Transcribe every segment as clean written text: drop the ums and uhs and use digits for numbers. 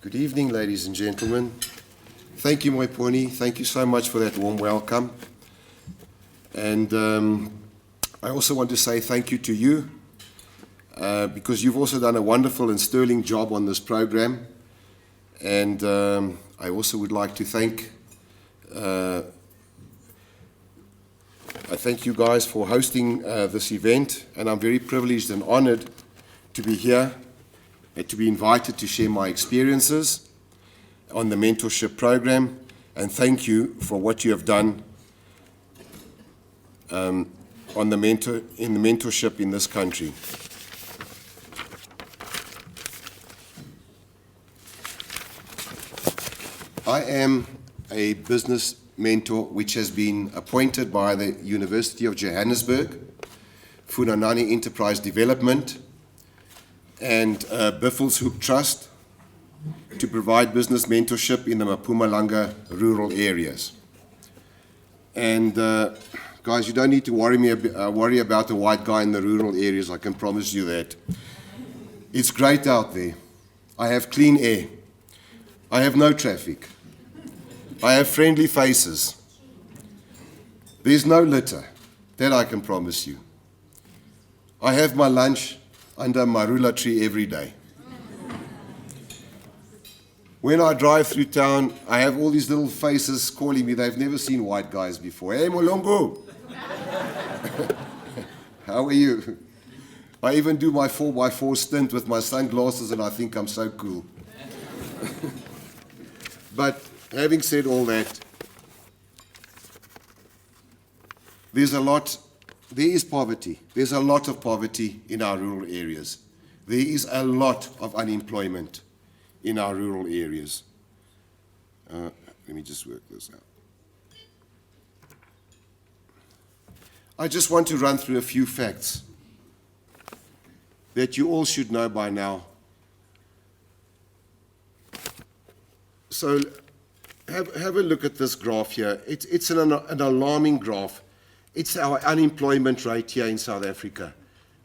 Good evening, ladies and gentlemen. Thank you, Maponya. Thank you so much for that warm welcome. And I also want to say thank you to you because you've also done a wonderful and sterling job on this program. And I also would like to thank you guys for hosting this event, and I'm very privileged and honored to be here and to be invited to share my experiences on the mentorship program, and thank you for what you have done in the mentorship in this country. I am a business mentor which has been appointed by the University of Johannesburg, Funanani Enterprise Development, and Biffles Hoop Trust to provide business mentorship in the Mpumalanga rural areas. And guys, you don't need to worry about the white guy in the rural areas, I can promise you that. It's great out there. I have clean air. I have no traffic. I have friendly faces. There's no litter, that I can promise you. I have my lunch under my marula tree every day. When I drive through town, I have all these little faces calling me. They've never seen white guys before. Hey, Molongo! How are you? I even do my 4x4 stint with my sunglasses, and I think I'm so cool. But having said all that, there is poverty. There's a lot of poverty in our rural areas. There is a lot of unemployment in our rural areas. Let me just work this out. I just want to run through a few facts that you all should know by now. So have a look at this graph here. It's an alarming graph. It's our unemployment rate here in South Africa.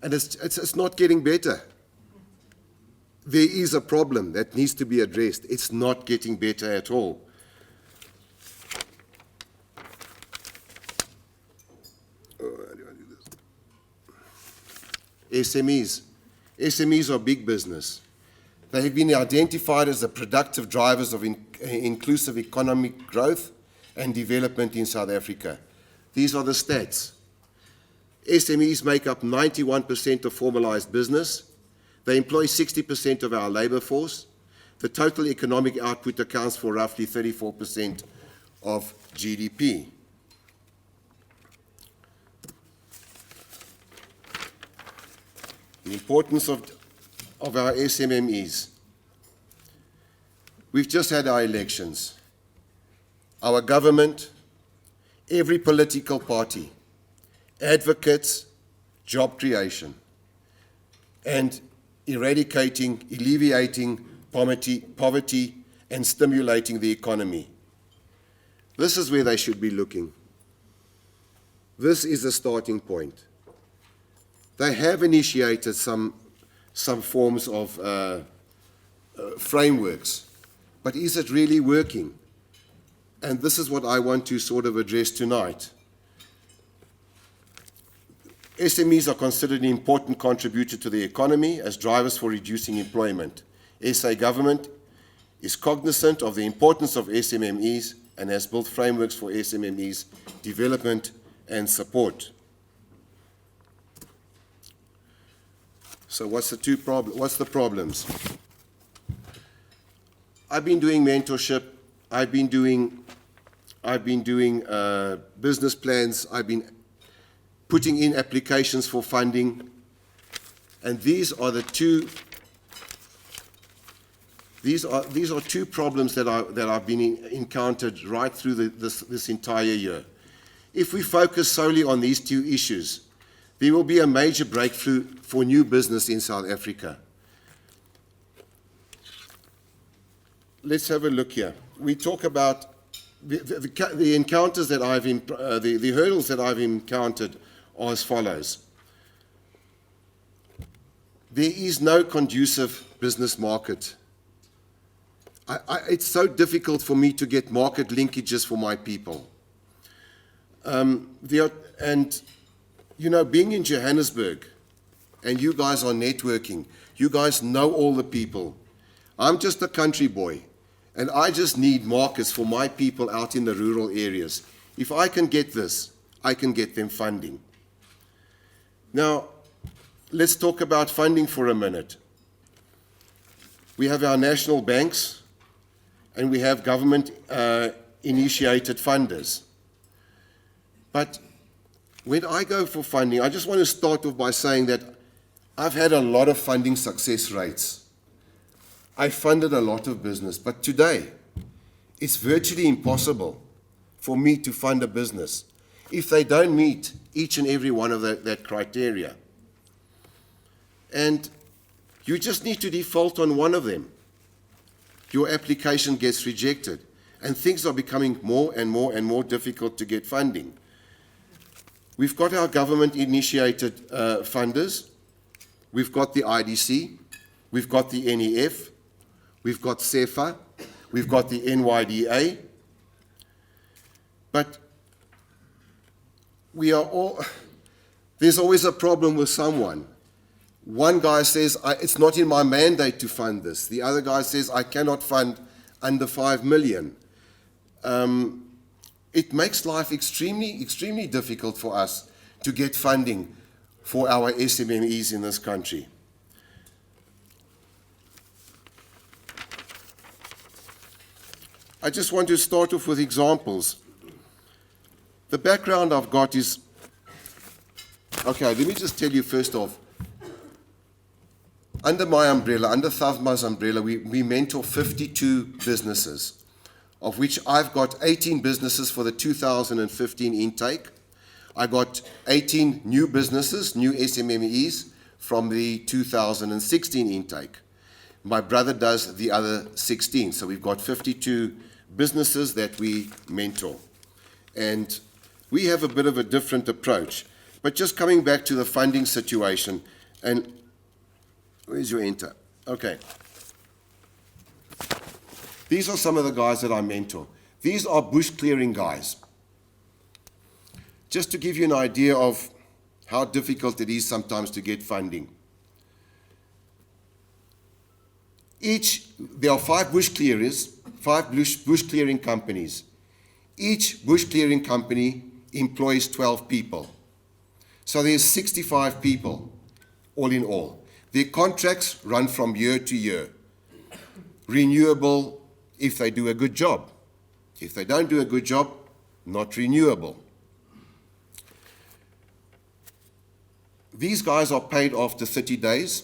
And it's not getting better. There is a problem that needs to be addressed. It's not getting better at all. How do I do this? SMEs. SMEs are big business. They have been identified as the productive drivers of inclusive economic growth and development in South Africa. These are the stats. SMEs make up 91% of formalized business. They employ 60% of our labor force. The total economic output accounts for roughly 34% of GDP. The importance of our SMMEs. We've just had our elections. Our government, every political party, advocates job creation and alleviating poverty and stimulating the economy. This is where they should be looking. This is the starting point. They have initiated some forms of frameworks, but is it really working? And this is what I want to sort of address tonight. SMEs are considered an important contributor to the economy as drivers for reducing employment. SA government is cognizant of the importance of SMMEs and has built frameworks for SMMEs development and support. So what's the problems? I've been doing mentorship. I've been doing business plans. I've been putting in applications for funding, and these are two problems that I've been encountered right through this entire year. If we focus solely on these two issues, there will be a major breakthrough for new business in South Africa. Let's have a look here. We talk about the encounters that the hurdles that I've encountered are as follows. There is no conducive business market It's so difficult for me to get market linkages for my people. And, you know, being in Johannesburg, and you guys are networking, you guys know all the people. I'm just a country boy, and I just need markets for my people out in the rural areas. If I can get this, I can get them funding. Now, let's talk about funding for a minute. We have our national banks, and we have government-initiated funders. But when I go for funding, I just want to start off by saying that I've had a lot of funding success rates. I funded a lot of business, but today, it's virtually impossible for me to fund a business if they don't meet each and every one of that criteria. And you just need to default on one of them. Your application gets rejected, and things are becoming more and more difficult to get funding. We've got our government-initiated funders. We've got the IDC. We've got the NEF. We've got CEFA. We've got the NYDA. But there's always a problem with someone. One guy says, it's not in my mandate to fund this. The other guy says, I cannot fund under 5 million. It makes life extremely difficult for us to get funding for our SMMEs in this country. I just want to start off with examples. The background I've got is, okay, let me just tell you first off, under my umbrella, under Thavma's umbrella, we mentor 52 businesses, of which I've got 18 businesses for the 2015 intake. I got 18 new businesses, new SMMEs, from the 2016 intake. My brother does the other 16, so we've got 52 businesses that we mentor. And we have a bit of a different approach. But just coming back to the funding situation, and where's your enter? Okay. These are some of the guys that I mentor. These are bush clearing guys. Just to give you an idea of how difficult it is sometimes to get funding. There are 5 bush clearers, 5 bush clearing companies. Each bush clearing company employs 12 people. So there's 65 people, all in all. Their contracts run from year to year. Renewable if they do a good job. If they don't do a good job, not renewable. These guys are paid after 30 days,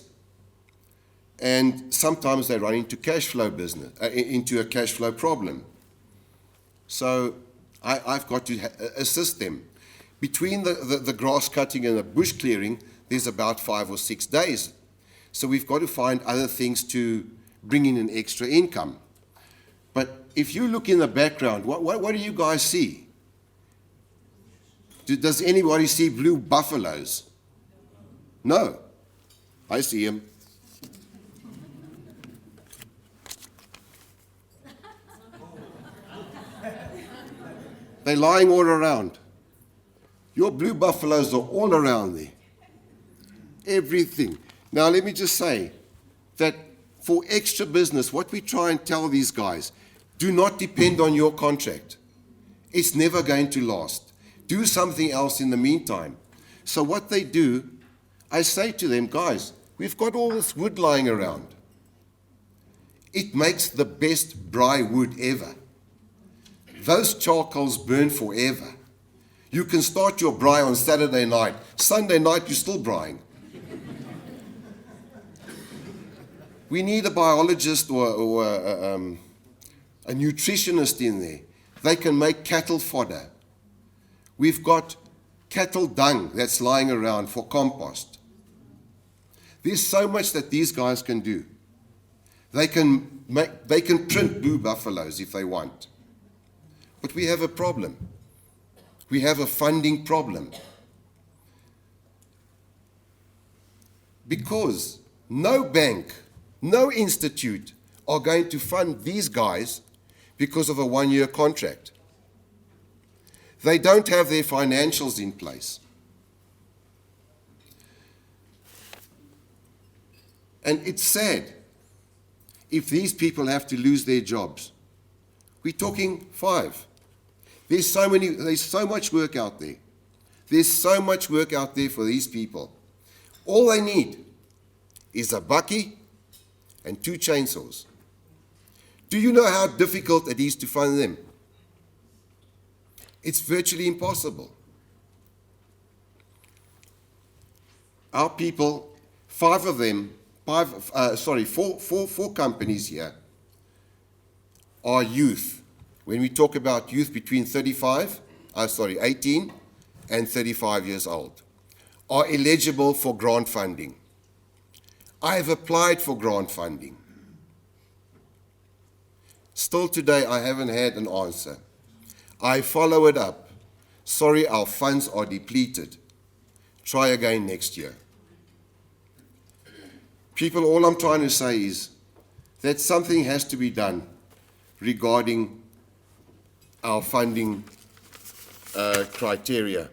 and sometimes they run into into a cash flow problem. So I've got to assist them. Between the grass cutting and the bush clearing, there's about 5 or 6 days. So we've got to find other things to bring in an extra income. But if you look in the background, what do you guys see? Does anybody see blue buffaloes? No. I see them. They're lying all around. Your blue buffaloes are all around there. Everything. Now, let me just say that for extra business, what we try and tell these guys, do not depend on your contract. It's never going to last. Do something else in the meantime. So what they do, I say to them, guys, we've got all this wood lying around. It makes the best braai wood ever. Those charcoals burn forever. You can start your braai on Saturday night. Sunday night, you're still braaiing. We need a biologist or a nutritionist in there. They can make cattle fodder. We've got cattle dung that's lying around for compost. There's so much that these guys can do. They can print blue buffaloes if they want. But we have a problem. We have a funding problem. Because no bank, no institute are going to fund these guys because of a one-year contract. They don't have their financials in place. And it's sad if these people have to lose their jobs. We're talking 5. There's so much work out there. There's so much work out there for these people. All they need is a bakkie and 2 chainsaws. Do you know how difficult it is to fund them? It's virtually impossible. Our people, 4 companies here are youth. When we talk about youth between 18 and 35 years old, are eligible for grant funding. I have applied for grant funding. Still today, I haven't had an answer. I follow it up. Sorry, our funds are depleted. Try again next year. People, all I'm trying to say is that something has to be done regarding our funding criteria.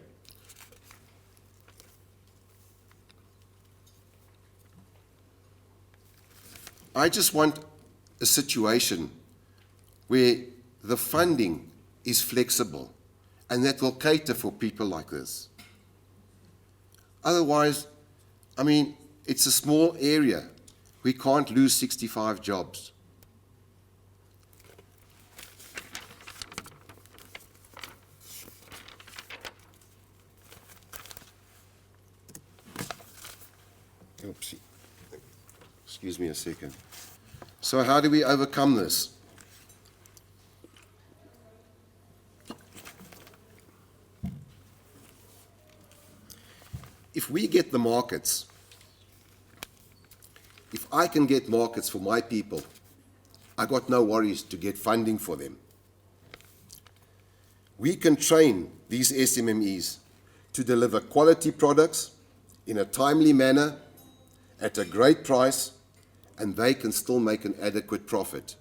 I just want a situation where the funding is flexible and that will cater for people like this. Otherwise, I mean, it's a small area. We can't lose 65 jobs. Oopsie. Excuse me a second. So how do we overcome this? If we get the markets, if I can get markets for my people, I got no worries to get funding for them. We can train these SMMEs to deliver quality products in a timely manner at a great price, and they can still make an adequate profit.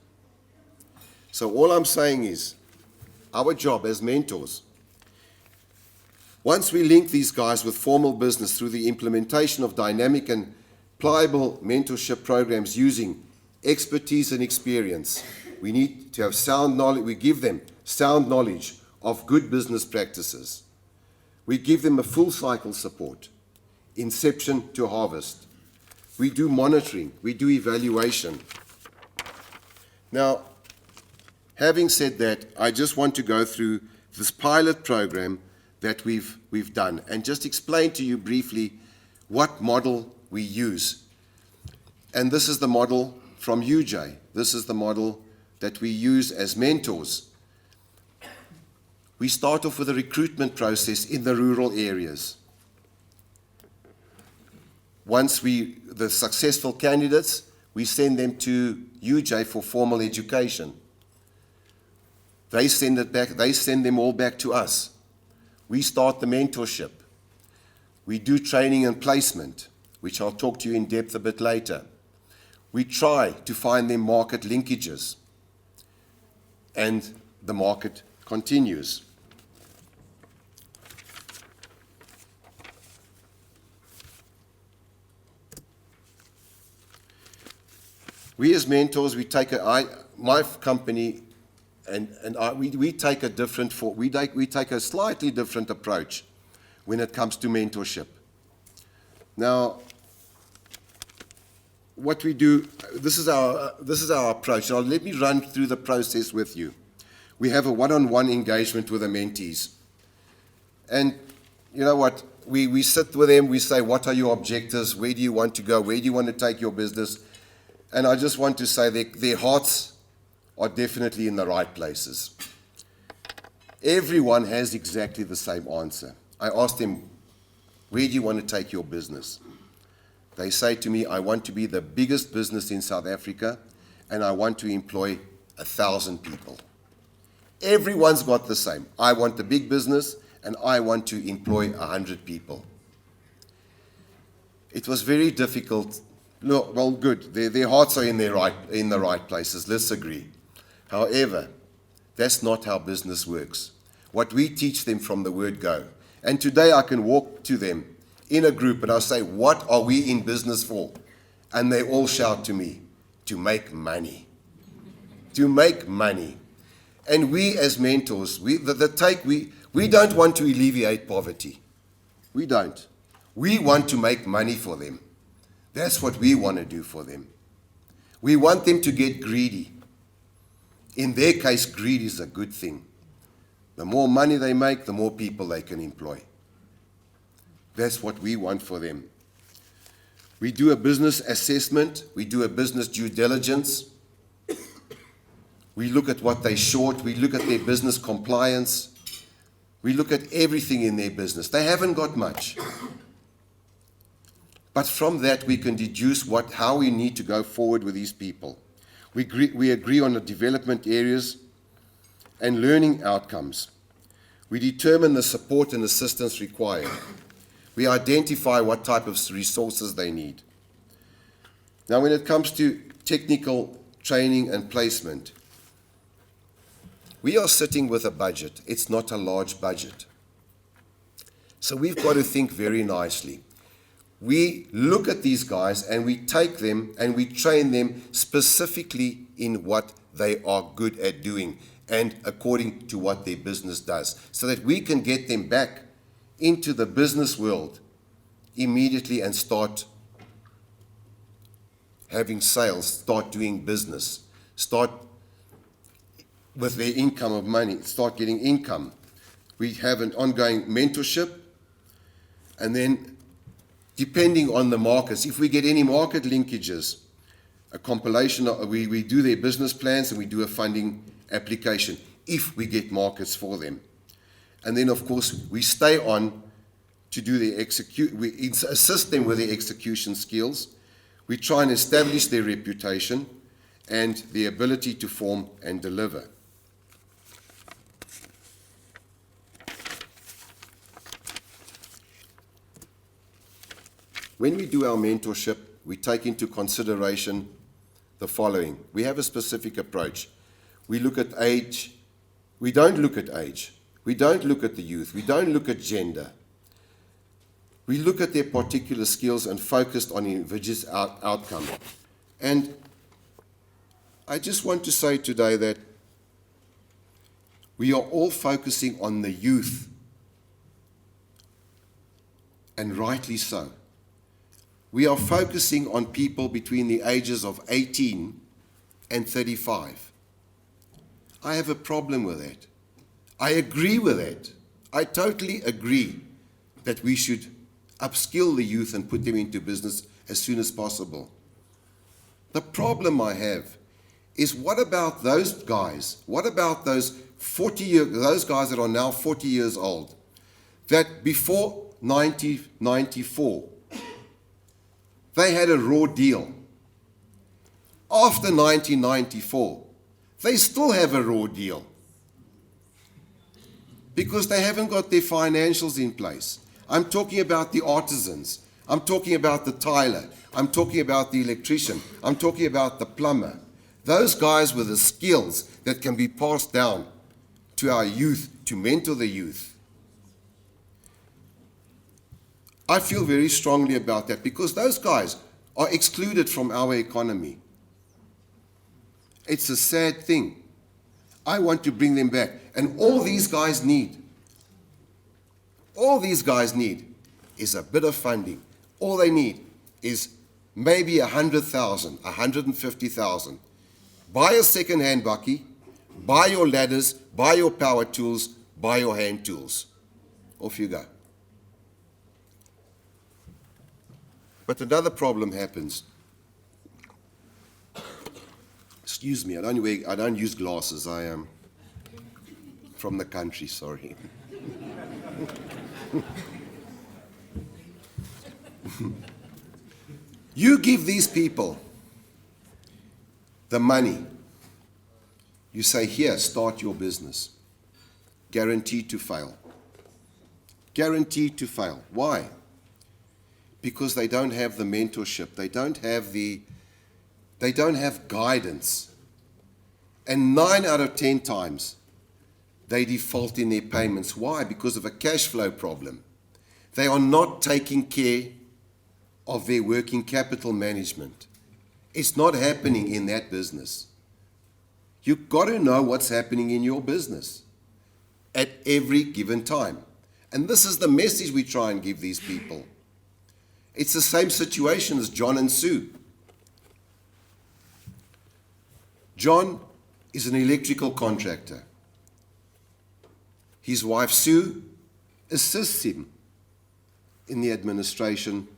So all I'm saying is, our job as mentors, once we link these guys with formal business through the implementation of dynamic and pliable mentorship programs using expertise and experience, we need to have sound knowledge. We give them sound knowledge of good business practices. We give them a full cycle support, inception to harvest. We do monitoring, we do evaluation. Now, having said that, I just want to go through this pilot program that we've done and just explain to you briefly what model we use. And this is the model from UJ. This is the model that we use as mentors. We start off with a recruitment process in the rural areas. Once the successful candidates, we send them to UJ for formal education. They send them all back to us. We start the mentorship. We do training and placement, which I'll talk to you in depth a bit later. We try to find them market linkages, and the market continues. We as mentors, my company we take a slightly different approach when it comes to mentorship. Now, what we do, this is our approach. Now, let me run through the process with you. We have a one-on-one engagement with the mentees. And you know what? We sit with them, we say, what are your objectives? Where do you want to go? Where do you want to take your business? And I just want to say that their hearts are definitely in the right places. Everyone has exactly the same answer. I ask them, where do you want to take your business? They say to me, I want to be the biggest business in South Africa, and I want to employ 1,000 people. Everyone's got the same. I want a big business, and I want to employ 100 people. It was very difficult Look, well, good. Their hearts are in the right places. Let's agree. However, that's not how business works. What we teach them from the word go. And today I can walk to them in a group and I'll say, what are we in business for? And they all shout to me, to make money. To make money. And we as mentors, we don't want to alleviate poverty. We don't. We want to make money for them. That's what we want to do for them. We want them to get greedy. In their case, greed is a good thing. The more money they make, the more people they can employ. That's what we want for them. We do a business assessment. We do a business due diligence. We look at what they short. We look at their business compliance. We look at everything in their business. They haven't got much. But from that, we can deduce how we need to go forward with these people. We agree on the development areas and learning outcomes. We determine the support and assistance required. We identify what type of resources they need. Now, when it comes to technical training and placement, we are sitting with a budget. It's not a large budget. So we've got to think very nicely. We look at these guys and we take them and we train them specifically in what they are good at doing and according to what their business does, so that we can get them back into the business world immediately and start having sales, start doing business, start with their income of money, start getting income. We have an ongoing mentorship, and then depending on the markets, if we get any market linkages, a compilation, we do their business plans and we do a funding application if we get markets for them. And then, of course, we stay on to do the we assist them with their execution skills. We try and establish their reputation and the ability to form and deliver. When we do our mentorship, we take into consideration the following. We have a specific approach. We look at age. We don't look at age. We don't look at the youth. We don't look at gender. We look at their particular skills and focus on individual's outcome. And I just want to say today that we are all focusing on the youth, and rightly so. We are focusing on people between the ages of 18 and 35. I have a problem with that. I agree with that. I totally agree that we should upskill the youth and put them into business as soon as possible. The problem I have is, what about those guys? What about those guys that are now 40 years old, that before 1994, they had a raw deal. After 1994, they still have a raw deal because they haven't got their financials in place. I'm talking about the artisans. I'm talking about the tiler. I'm talking about the electrician. I'm talking about the plumber. Those guys with the skills that can be passed down to our youth, to mentor the youth. I feel very strongly about that because those guys are excluded from our economy. It's a sad thing. I want to bring them back. And all these guys need is a bit of funding. All they need is maybe 100,000, 150,000. Buy a second-hand bakkie, buy your ladders, buy your power tools, buy your hand tools. Off you go. But another problem happens. Excuse me, I don't use glasses. I am from the country, sorry. You give these people the money. You say, here, start your business. Guaranteed to fail. Guaranteed to fail. Why? because they don't have the mentorship, they don't have guidance. And 9 out of 10 times, they default in their payments. Why? Because of a cash flow problem. They are not taking care of their working capital management. It's not happening in that business. You've got to know what's happening in your business at every given time. And this is the message we try and give these people. It's the same situation as John and Sue. John is an electrical contractor. His wife Sue assists him in the administration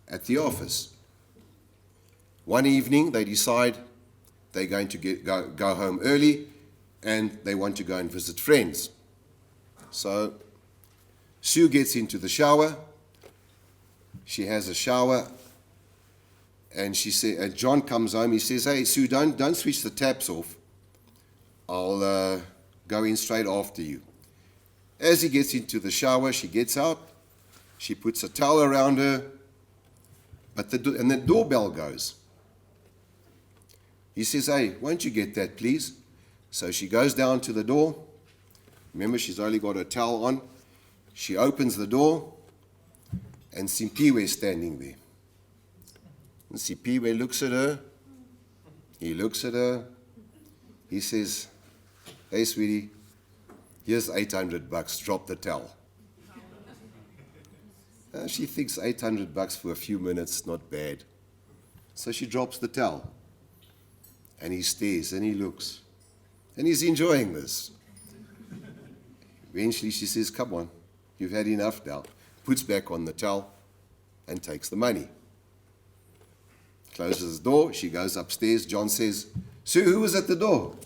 at the office. One evening they decide they're going to go home early and they want to go and visit friends. So Sue gets into the shower. She has a shower and John comes home. He says, "Hey Sue, don't switch the taps off. I'll go in straight after you." As he gets into the shower, she gets out. She puts a towel around her, and the doorbell goes. He says, "Hey, won't you get that, please?" So she goes down to the door. Remember, she's only got her towel on. She opens the door, and Simpiwe is standing there. And Simpiwe looks at her. He looks at her. He says, "Hey, sweetie, here's $800. Drop the towel." She thinks $800 for a few minutes, not bad. So she drops the towel. And he stares and he looks. And he's enjoying this. Eventually she says, "Come on, you've had enough now." Puts back on the towel and takes the money. Closes the door. She goes upstairs. John says, "Sue, who was at the door?"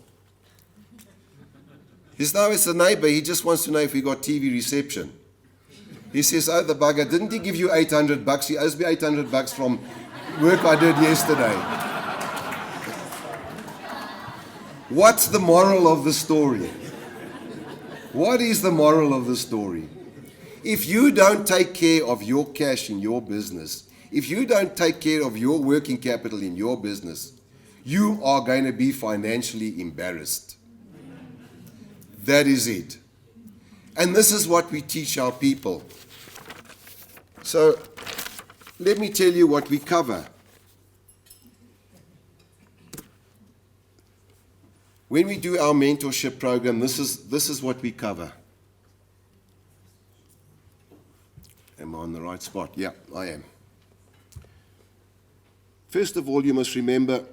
He says, "No, it's the neighbor. He just wants to know if we got TV reception." He says, "Oh, the bugger, didn't he give you $800? He owes me $800 from work I did yesterday." What's the moral of the story? What is the moral of the story? If you don't take care of your cash in your business, if you don't take care of your working capital in your business, you are going to be financially embarrassed. That is it. And this is what we teach our people. So, let me tell you what we cover. When we do our mentorship program, this is what we cover. Am I on the right spot? Yeah, I am. First of all, you must remember,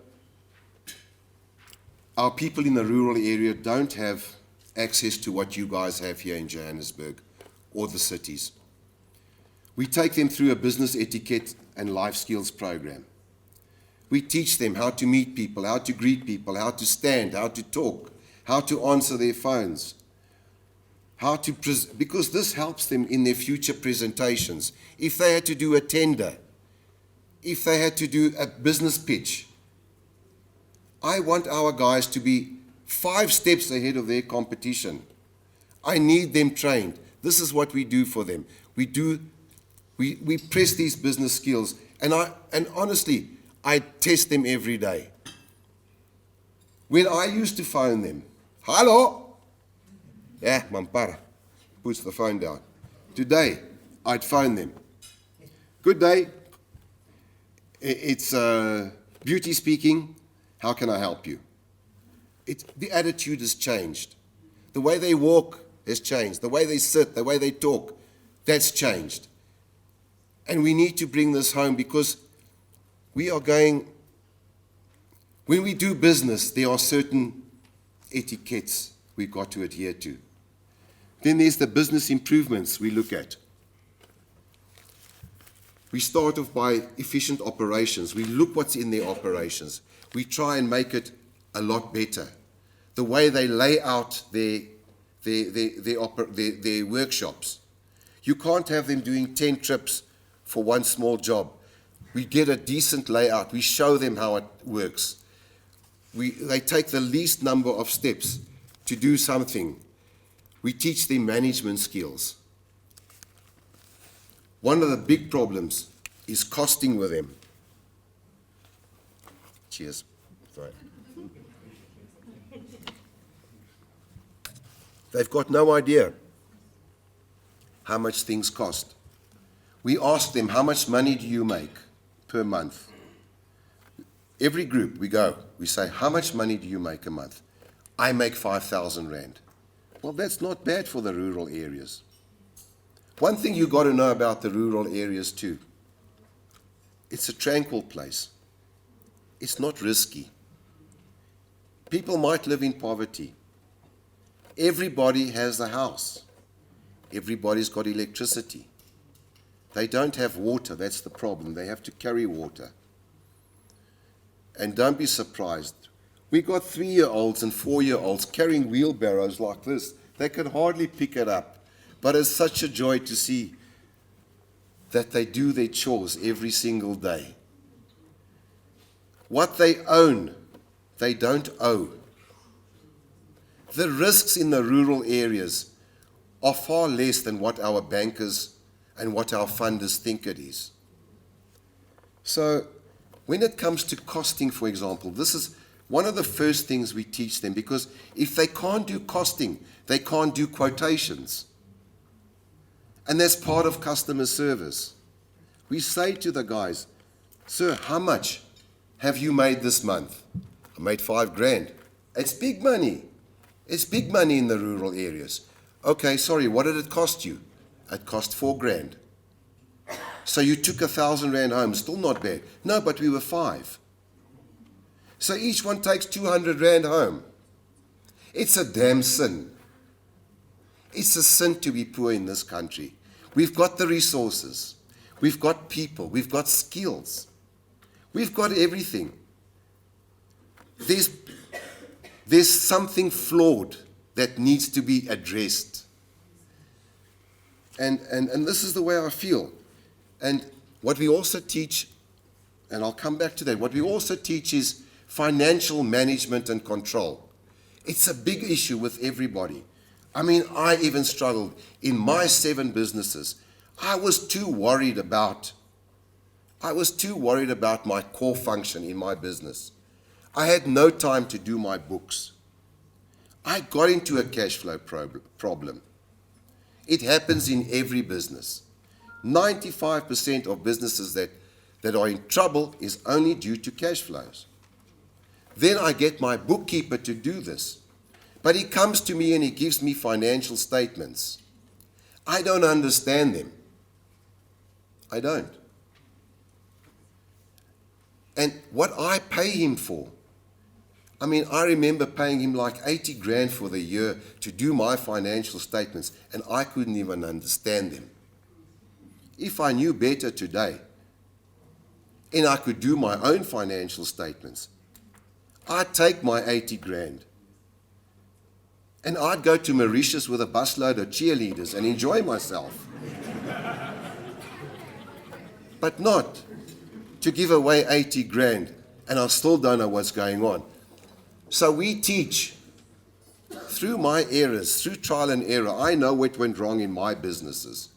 our people in the rural area don't have access to what you guys have here in Johannesburg or the cities. We take them through a business etiquette and life skills program. We teach them how to meet people, how to greet people, how to stand, how to talk, how to answer their phones, because this helps them in their future presentations. If they had to do a tender, if they had to do a business pitch, I want our guys to be 5 steps ahead of their competition. I need them trained. This is what we do for them. We press these business skills, and honestly, I test them every day. When I used to phone them, "Hello?" "Yeah, Mampara." Puts the phone down. Today, I'd phone them. "Good day. It's Beauty speaking. How can I help you?" The attitude has changed. The way they walk has changed. The way they sit, the way they talk, that's changed. And we need to bring this home, because when we do business, there are certain etiquettes we've got to adhere to. Then there's the business improvements we look at. We start off by efficient operations. We look what's in their operations. We try and make it a lot better. The way they lay out their workshops. You can't have them doing 10 trips for one small job. We get a decent layout. We show them how it works. They take the least number of steps to do something. We teach them management skills. one of the big problems is costing with them. Cheers. Sorry. They've got no idea how much things cost. We ask them, how much money do you make per month? Every group we say, how much money do you make a month? I make 5,000 Rand. Well, that's not bad for the rural areas. One thing you got to know about the rural areas too, it's a tranquil place. It's not risky. People might live in poverty. Everybody has a house. Everybody's got electricity. They don't have water, that's the problem. They have to carry water. And don't be surprised. We got 3-year-olds and 4-year-olds carrying wheelbarrows like this. They can hardly pick it up. But it's such a joy to see that they do their chores every single day. What they own, they don't owe. The risks in the rural areas are far less than what our bankers and what our funders think it is. So when it comes to costing, for example, this is one of the first things we teach them, because if they can't do costing, they can't do quotations. And that's part of customer service. We say to the guys, sir, how much have you made this month? I made 5 grand. It's big money. It's big money in the rural areas. Okay, sorry, what did it cost you? It cost 4 grand. So you took 1,000 Rand home, still not bad. No, but we were 5. So each one takes 200 Rand home. It's a damn sin. It's a sin to be poor in this country. We've got the resources. We've got people. We've got skills. We've got everything. There's something flawed that needs to be addressed. And this is the way I feel. And what we also teach, and I'll come back to that, what we also teach is financial management and control. It's a big issue with everybody. I mean, I even struggled in my 7 businesses. I was too worried about my core function in my business. I had no time to do my books. I got into a cash flow problem. It happens in every business. 95% of businesses that are in trouble is only due to cash flows. Then I get my bookkeeper to do this. But he comes to me and he gives me financial statements. I don't understand them. I don't. And what I pay him for, I mean, I remember paying him like 80 grand for the year to do my financial statements, and I couldn't even understand them. If I knew better today, and I could do my own financial statements, I'd take my 80 grand. And I'd go to Mauritius with a busload of cheerleaders and enjoy myself. But not to give away 80 grand, and I still don't know what's going on. So we teach, through my errors, through trial and error, I know what went wrong in my businesses.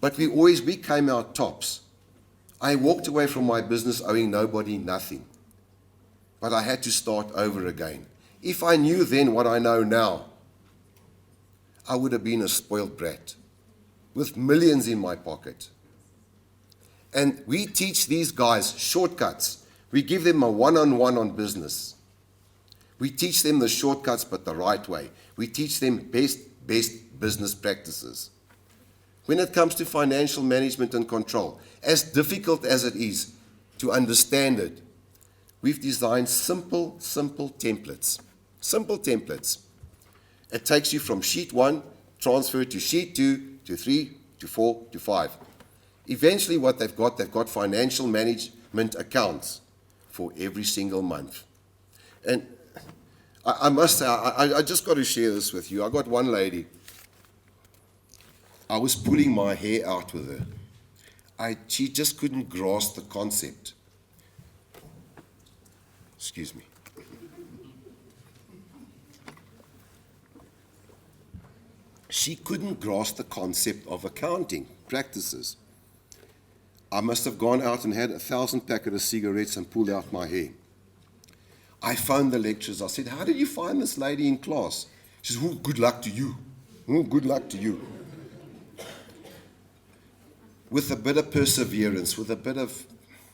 But we came out tops. I walked away from my business owing nobody nothing. But I had to start over again. If I knew then what I know now, I would have been a spoiled brat with millions in my pocket. And we teach these guys shortcuts. We give them a one-on-one on business. We teach them the shortcuts, but the right way. We teach them best business practices. When it comes to financial management and control, as difficult as it is to understand it, we've designed simple templates. Simple templates. It takes you from sheet 1, transfer to sheet 2, to 3, to 4, to 5. Eventually what they've got financial management accounts for every single month. And I must say, I just got to share this with you. I got one lady, I was pulling my hair out with her. She just couldn't grasp the concept. Excuse me. she couldn't grasp the concept of accounting practices. I must have gone out and had 1,000 packets of cigarettes and pulled out my hair. I phoned the lecturers. I said, how did you find this lady in class? She said, oh, good luck to you. Oh, good luck to you. With a bit of perseverance, with a bit of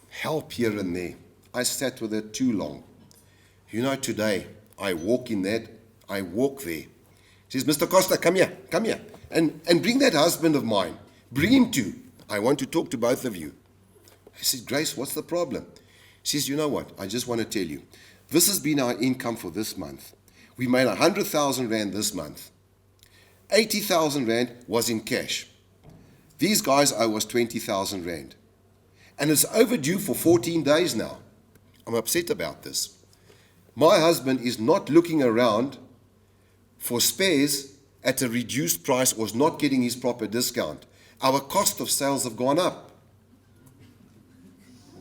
help here and there, I sat with her too long. You know, today, I walk there. She says, Mr. Costa, come here, and bring that husband of mine. Bring him too. I want to talk to both of you. I said, Grace, what's the problem? She says, you know what, I just want to tell you, this has been our income for this month. We made 100,000 Rand this month. 80,000 Rand was in cash. These guys owe us 20,000 Rand. And it's overdue for 14 days now. I'm upset about this. My husband is not looking around for spares at a reduced price or is not getting his proper discount. Our cost of sales have gone up.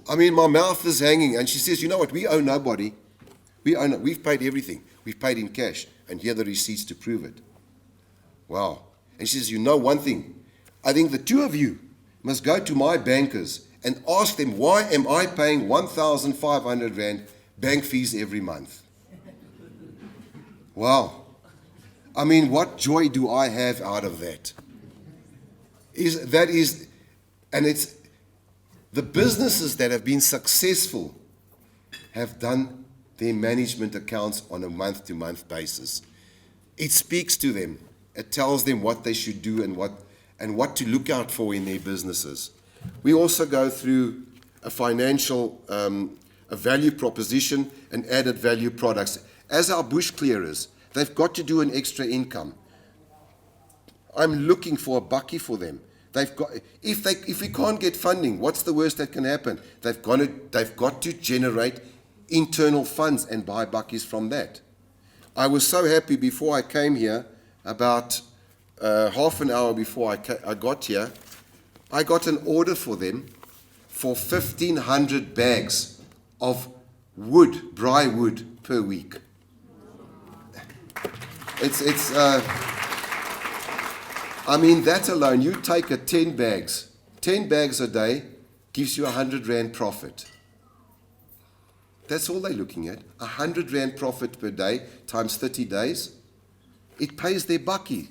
I mean, my mouth is hanging. And she says, you know what, we owe nobody. We've paid everything. We've paid in cash. And here are the receipts to prove it. Wow. And she says, you know one thing. I think the two of you must go to my bankers and ask them, why am I paying 1,500 Rand bank fees every month? Wow. I mean, what joy do I have out of that? And it's the businesses that have been successful have done their management accounts on a month-to-month basis. It speaks to them. It tells them what they should do and what to look out for in their businesses. We also go through a financial, a value proposition and added value products. As our bush clearers, they've got to do an extra income. I'm looking for a bucky for them. If we can't get funding, what's the worst that can happen? They've got to generate internal funds and buy buckies from that. I was so happy before I came here, about half an hour before I got here, I got an order for them for 1,500 bags of wood, dry wood, per week. I mean, that alone, you take 10 bags a day gives you 100 Rand profit. That's all they're looking at, 100 Rand profit per day times 30 days. It pays their bucky,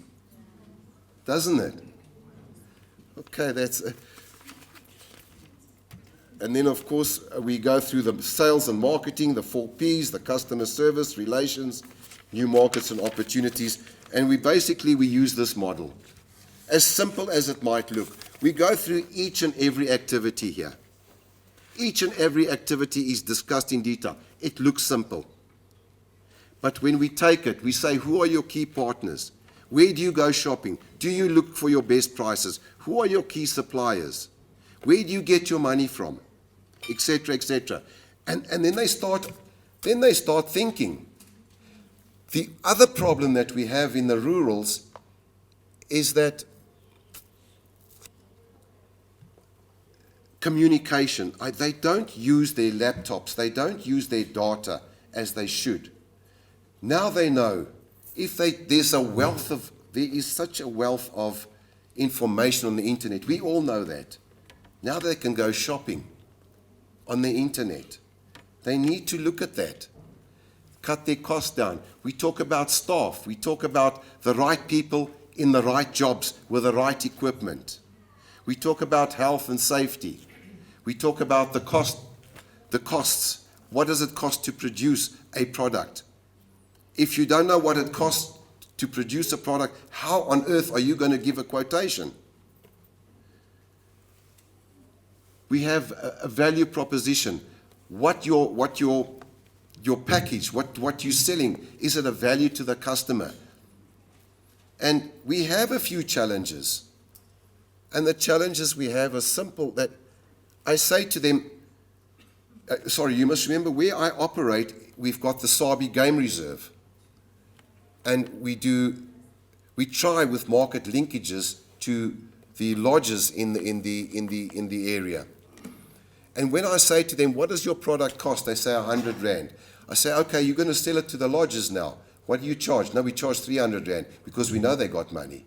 doesn't it? Okay, that's... And then, of course, we go through the sales and marketing, the 4 Ps, the customer service, relations, new markets and opportunities. And we use this model. As simple as it might look, we go through each and every activity here. Each and every activity is discussed in detail. It looks simple. But when we take it, we say, who are your key partners? Where do you go shopping? Do you look for your best prices? Who are your key suppliers? Where do you get your money from? Etc., etc. And then they start thinking. The other problem that we have in the rurals is that communication. They don't use their laptops. They don't use their data as they should. Now they know. There is such a wealth of information on the internet. We all know that. Now they can go shopping on the internet. They need to look at that. Cut their costs down. We talk about staff. We talk about the right people in the right jobs with the right equipment. We talk about health and safety. We talk about the costs. What does it cost to produce a product? If you don't know what it costs to produce a product, how on earth are you going to give a quotation? We have a value proposition. What your package, what you're selling, is it a value to the customer? And we have a few challenges. And the challenges we have are simple, that I say to them, you must remember where I operate, we've got the Sabi Game Reserve. And we try with market linkages to the lodges in the area. And when I say to them, what does your product cost? They say 100 Rand. I say, okay, you're going to sell it to the lodges now. What do you charge? No, we charge 300 Rand because we know they got money.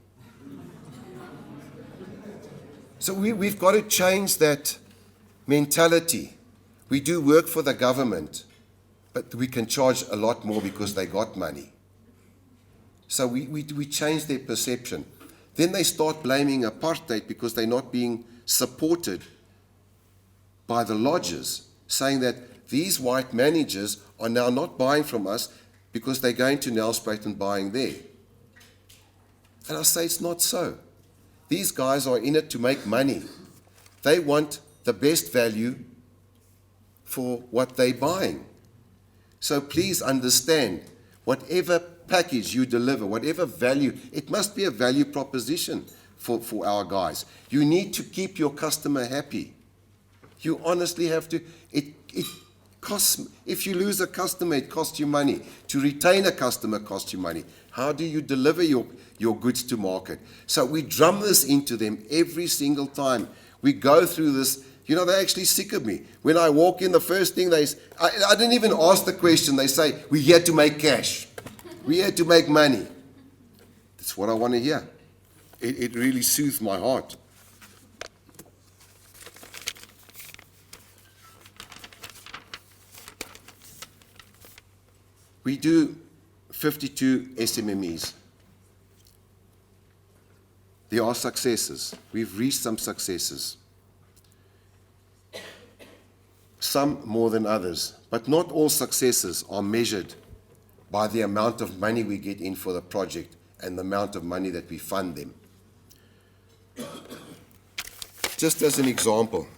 So we've got to change that mentality. We do work for the government, but we can charge a lot more because they got money. So we change their perception. Then they start blaming apartheid because they're not being supported by the lodges, saying that these white managers are now not buying from us because they're going to Nelspruit and buying there. And I say it's not so. These guys are in it to make money. They want the best value for what they're buying. So please understand, whatever package you deliver, whatever value, it must be a value proposition for our guys. You need to keep your customer happy. You honestly have to. It costs. If you lose a customer, it costs you money. To retain a customer costs you money. How do you deliver your goods to market? So we drum this into them every single time. We go through this. You know, they're actually sick of me. When I walk in, the first thing I didn't even ask the question. They say, we're here to make cash. We're here to make money. That's what I want to hear. It really soothes my heart. We do 52 SMMEs. There are successes. We've reached some successes. Some more than others. But not all successes are measured by the amount of money we get in for the project and the amount of money that we fund them. Just as an example.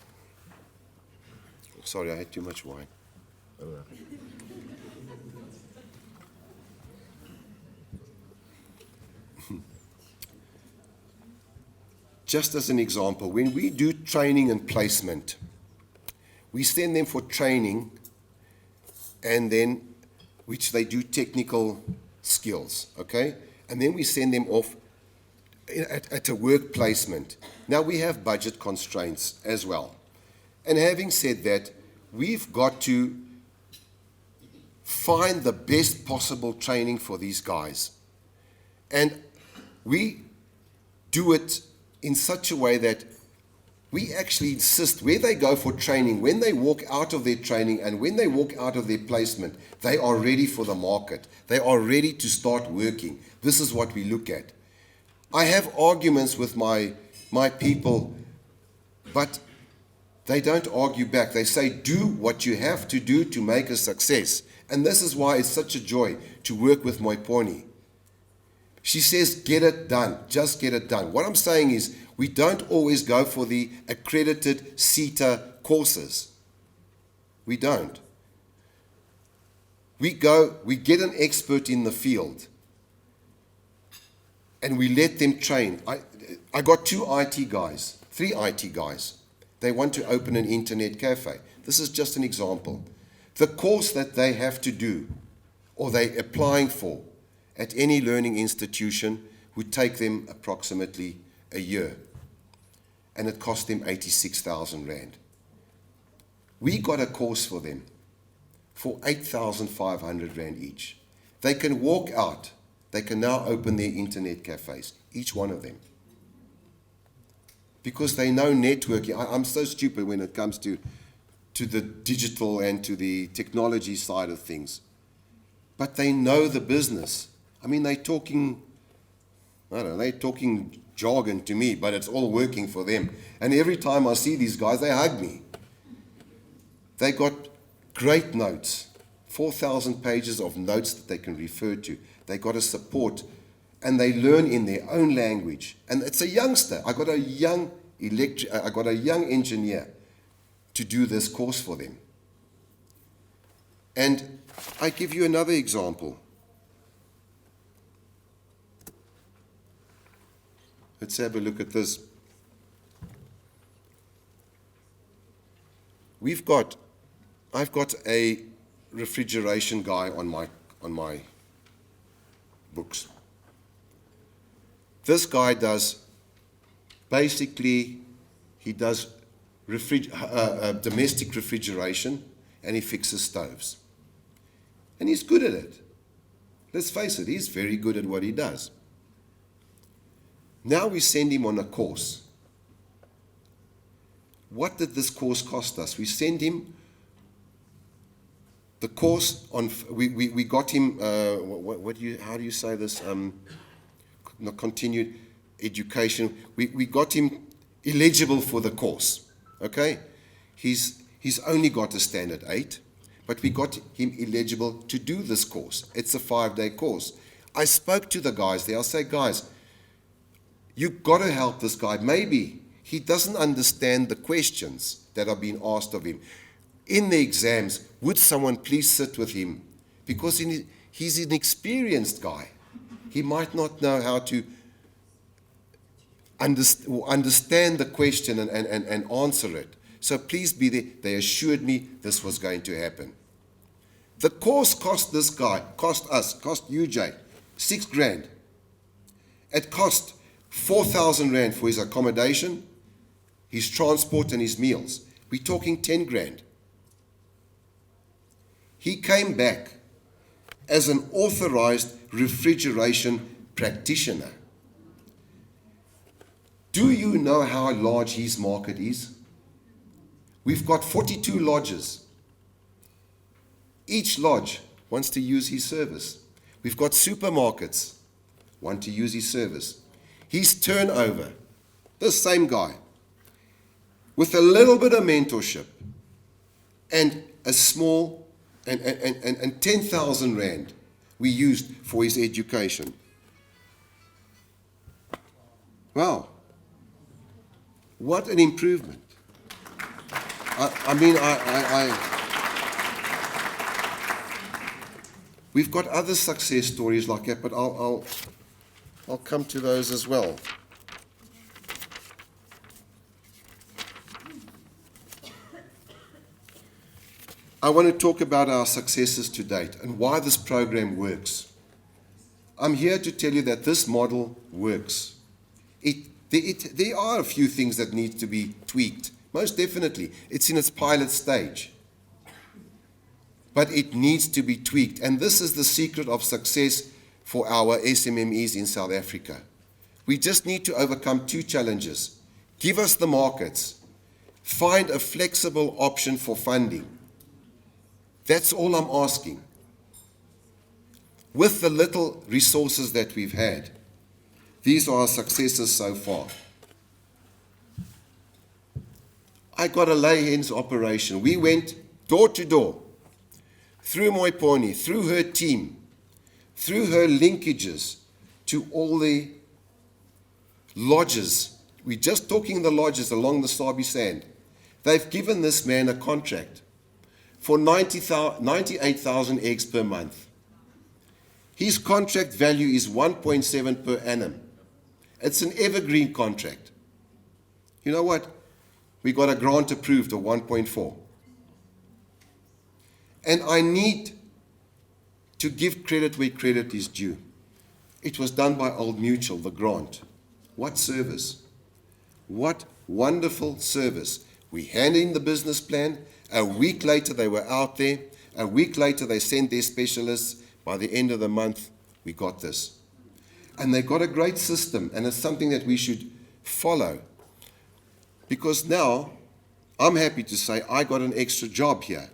Sorry, I had too much wine. Just as an example, when we do training and placement, we send them for training, and then, which they do technical skills, okay? And then we send them off at a work placement. Now we have budget constraints as well. And having said that, we've got to find the best possible training for these guys. And we do it in such a way that we actually insist where they go for training, when they walk out of their training and when they walk out of their placement, they are ready for the market. They are ready to start working. This is what we look at. I have arguments with my people, but they don't argue back. They say, do what you have to do to make a success. And this is why it's such a joy to work with Maponya. She says, get it done. Just get it done. What I'm saying is, we don't always go for the accredited CETA courses. We don't. We get an expert in the field, and we let them train. I got 3 IT guys. They want to open an internet cafe. This is just an example. The course that they have to do, or they're applying for, at any learning institution would take them approximately a year. And it cost them 86,000 Rand. We got a course for them for 8,500 Rand each. They can walk out. They can now open their internet cafes, each one of them. Because they know networking. I'm so stupid when it comes to the digital and to the technology side of things. But they know the business. I mean, they're talking jargon to me, but it's all working for them. And every time I see these guys, they hug me. They got great notes, 4,000 pages of notes that they can refer to. They got a support, and they learn in their own language. And it's a youngster. I got a young engineer to do this course for them. And I give you another example. Let's have a look at this. I've got a refrigeration guy on my books. This guy does domestic refrigeration, and he fixes stoves. And he's good at it. Let's face it, he's very good at what he does. Now we send him on a course. what did this course cost us? We sent him the course on, we got him, how do you say this, not continued education. We got him eligible for the course, okay? He's only got a standard 8, but we got him eligible to do this course. It's a 5-day course. I spoke to the guys there. I'll say, guys, you've got to help this guy. Maybe he doesn't understand the questions that are being asked of him. In the exams, would someone please sit with him? Because he's an experienced guy. He might not know how to understand the question and answer it. So please be there. They assured me this was going to happen. The course cost this guy, cost you, Jay, 6 grand. It cost 4,000 rand for his accommodation, his transport and his meals. We're talking 10 grand. He came back as an authorized refrigeration practitioner. Do you know how large his market is? We've got 42 lodges. Each lodge wants to use his service. We've got supermarkets want to use his service. His turnover, this same guy, with a little bit of mentorship and a small and 10,000 rand we used for his education. Wow. What an improvement. We've got other success stories like that, but I'll come to those as well. I want to talk about our successes to date and why this program works. I'm here to tell you that this model works. There are a few things that need to be tweaked. Most definitely. It's in its pilot stage. But it needs to be tweaked. And this is the secret of success for our SMMEs in South Africa. We just need to overcome 2 challenges. Give us the markets. Find a flexible option for funding. That's all I'm asking. With the little resources that we've had, these are our successes so far. I got a lay hens operation. We went door to door, through Maponya, through her team, through her linkages to all the lodges. We're just talking the lodges along the Sabi Sand. They've given this man a contract for 98,000 eggs per month. His contract value is 1.7 per annum. It's an evergreen contract. You know what? We got a grant approved of 1.4. And I need to give credit where credit is due. It was done by Old Mutual, the grant. What service? What wonderful service. We handed in the business plan. A week later, they were out there. A week later, they sent their specialists. By the end of the month, we got this. And they got a great system, and it's something that we should follow. Because now, I'm happy to say I got an extra job here.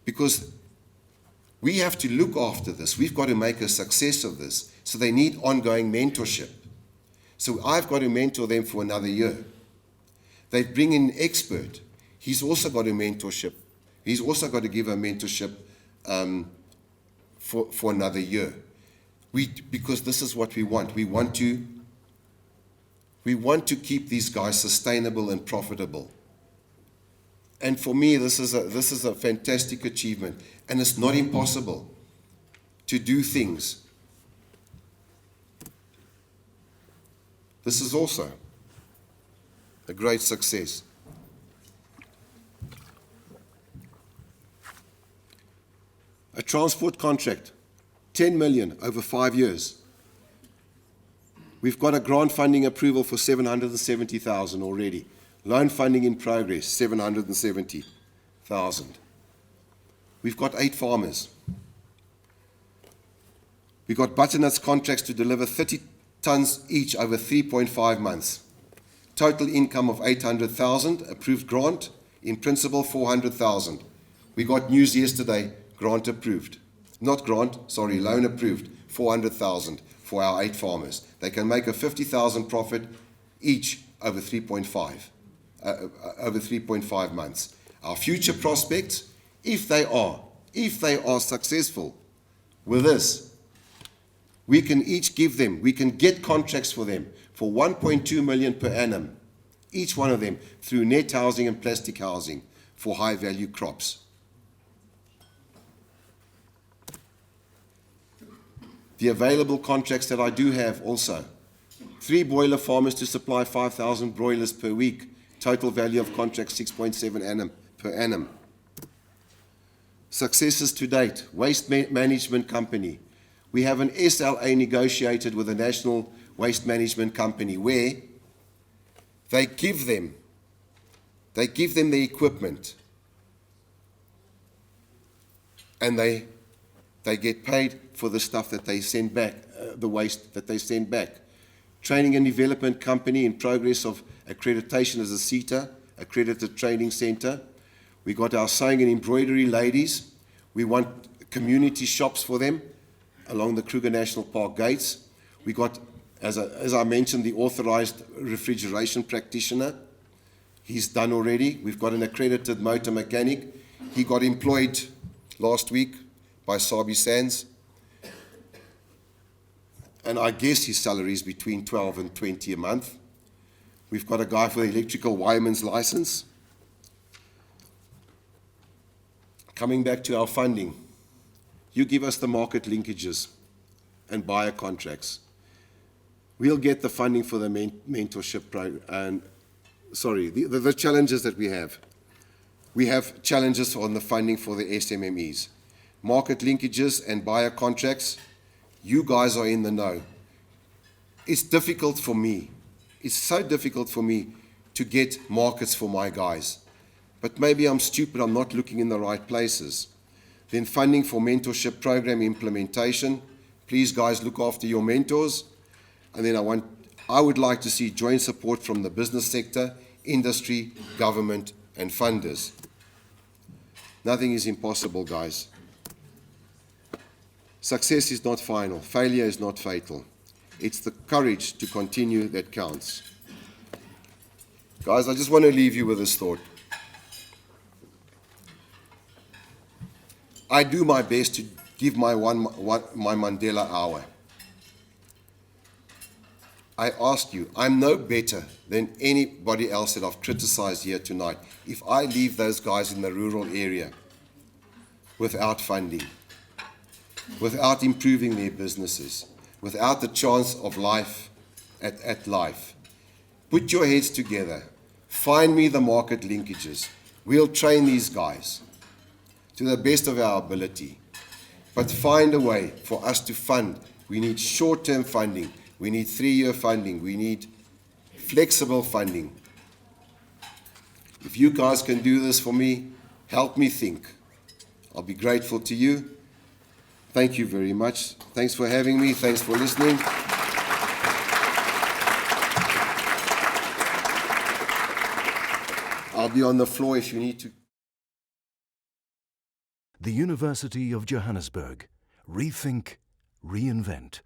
Because we have to look after this. We've got to make a success of this. So they need ongoing mentorship. So I've got to mentor them for another year. They bring in an expert. He's also got a mentorship. He's also got to give a mentorship for another year. Because this is what we want. We want to keep these guys sustainable and profitable. And for me, this is a fantastic achievement. And it's not impossible to do things. This is also a great success. A transport contract, 10 million over 5 years. We've got a grant funding approval for 770,000 already. Loan funding in progress, 770,000. We've got 8 farmers. We've got butternuts contracts to deliver 30 tons each over 3.5 months. Total income of 800,000, approved grant. In principle, 400,000. We got news yesterday, grant approved. Not grant, sorry, loan approved, 400,000 for our 8 farmers. They can make a 50,000 profit each over 3.5 months. Our future prospects, if they are successful with this, we can each give them, we can get contracts for them for 1.2 million per annum, each one of them, through net housing and plastic housing for high value crops. The available contracts that I do have also, 3 broiler farmers to supply 5,000 broilers per week, total value of contract 6.7 per annum. Successes to date, waste management company. We have an SLA negotiated with a national waste management company where they give them the equipment and they get paid for the stuff that they send back, the waste that they send back. Training and development company in progress of accreditation as a CETA, accredited training center. We got our sewing and embroidery ladies. We want community shops for them along the Kruger National Park gates. We got, as I mentioned, the authorized refrigeration practitioner. He's done already. We've got an accredited motor mechanic. He got employed last week by Sabi Sands. And I guess his salary is between 12 and 20 a month. We've got a guy for the electrical wireman's license. Coming back to our funding, you give us the market linkages and buyer contracts. We'll get the funding for the mentorship program. And the challenges that we have. We have challenges on the funding for the SMMEs. Market linkages and buyer contracts, you guys are in the know. It's difficult for me. It's so difficult for me to get markets for my guys. But maybe I'm stupid, I'm not looking in the right places. Then funding for mentorship program implementation. Please guys, look after your mentors. And then I would like to see joint support from the business sector, industry, government, and funders. Nothing is impossible, guys. Success is not final. Failure is not fatal. It's the courage to continue that counts. Guys, I just want to leave you with this thought. I do my best to give my Mandela hour. I ask you, I'm no better than anybody else that I've criticized here tonight if I leave those guys in the rural area without funding, without improving their businesses, without the chance of life at life. Put your heads together. Find me the market linkages. We'll train these guys to the best of our ability. But find a way for us to fund. We need short-term funding. We need 3-year funding. We need flexible funding. If you guys can do this for me, help me think. I'll be grateful to you. Thank you very much. Thanks for having me. Thanks for listening. I'll be on the floor if you need to. The University of Johannesburg. Rethink, reinvent.